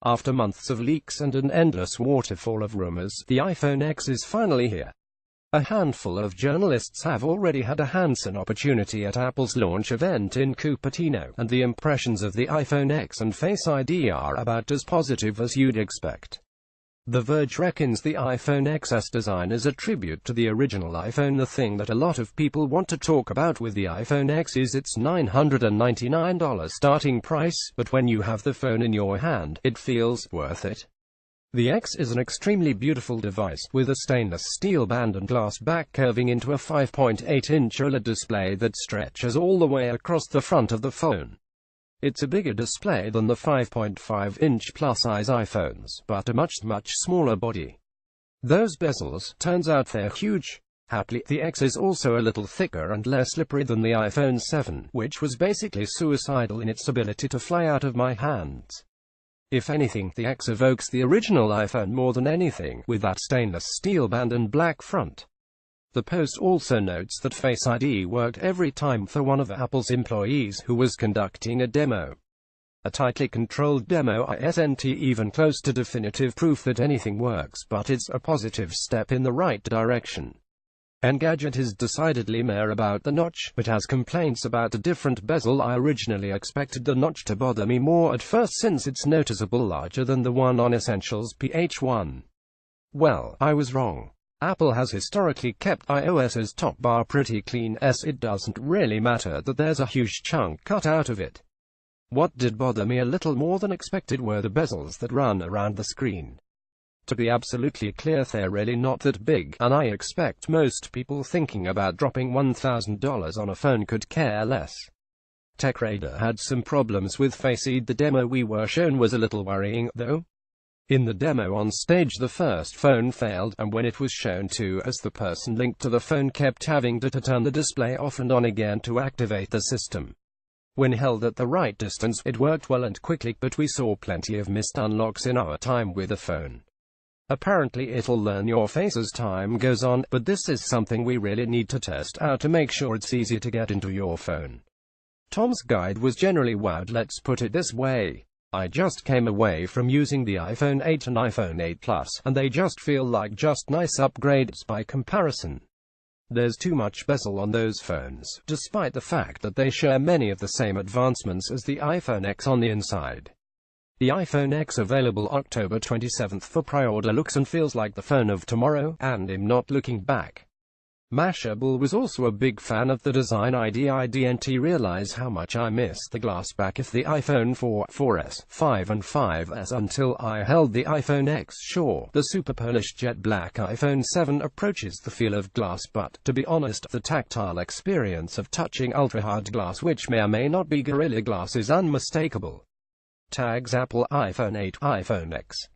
After months of leaks and an endless waterfall of rumors, the iPhone X is finally here. A handful of journalists have already had a hands-on opportunity at Apple's launch event in Cupertino, and the impressions of the iPhone X and Face ID are about as positive as you'd expect. The Verge reckons the iPhone XS design is a tribute to the original iPhone. The thing that a lot of people want to talk about with the iPhone X is its $999 starting price, but when you have the phone in your hand, it feels worth it. The X is an extremely beautiful device, with a stainless steel band and glass back curving into a 5.8-inch OLED display that stretches all the way across the front of the phone. It's a bigger display than the 5.5-inch plus-size iPhones, but a much smaller body. Those bezels, turns out they're huge. Happily, the X is also a little thicker and less slippery than the iPhone 7, which was basically suicidal in its ability to fly out of my hands. If anything, the X evokes the original iPhone more than anything, with that stainless steel band and black front. The Post also notes that Face ID worked every time for one of Apple's employees who was conducting a demo. A tightly controlled demo isn't even close to definitive proof that anything works, but it's a positive step in the right direction. Engadget is decidedly meh about the notch, but has complaints about a different bezel. I originally expected the notch to bother me more at first since it's noticeably larger than the one on Essentials PH1. Well, I was wrong. Apple has historically kept iOS's top bar pretty clean, as it doesn't really matter that there's a huge chunk cut out of it. What did bother me a little more than expected were the bezels that run around the screen. To be absolutely clear, they're really not that big, and I expect most people thinking about dropping $1,000 on a phone could care less. TechRadar had some problems with Face ID. The demo we were shown was a little worrying, though. In the demo on stage, the first phone failed, and when it was shown to us, the person linked to the phone kept having to turn the display off and on again to activate the system. When held at the right distance, it worked well and quickly, but we saw plenty of missed unlocks in our time with the phone. Apparently it'll learn your face as time goes on, but this is something we really need to test out to make sure it's easy to get into your phone. Tom's guide was generally wowed, let's put it this way. I just came away from using the iPhone 8 and iPhone 8 Plus, and they just feel like just nice upgrades by comparison. There's too much bezel on those phones, despite the fact that they share many of the same advancements as the iPhone X on the inside. The iPhone X available October 27th for pre-order looks and feels like the phone of tomorrow, and I'm not looking back. Mashable was also a big fan of the design. I didn't realize how much I missed the glass back of the iPhone 4, 4S, 5 and 5S until I held the iPhone X. Sure, the super polished jet black iPhone 7 approaches the feel of glass, but, to be honest, the tactile experience of touching ultra-hard glass, which may or may not be Gorilla Glass, is unmistakable. Tags Apple iPhone 8, iPhone X.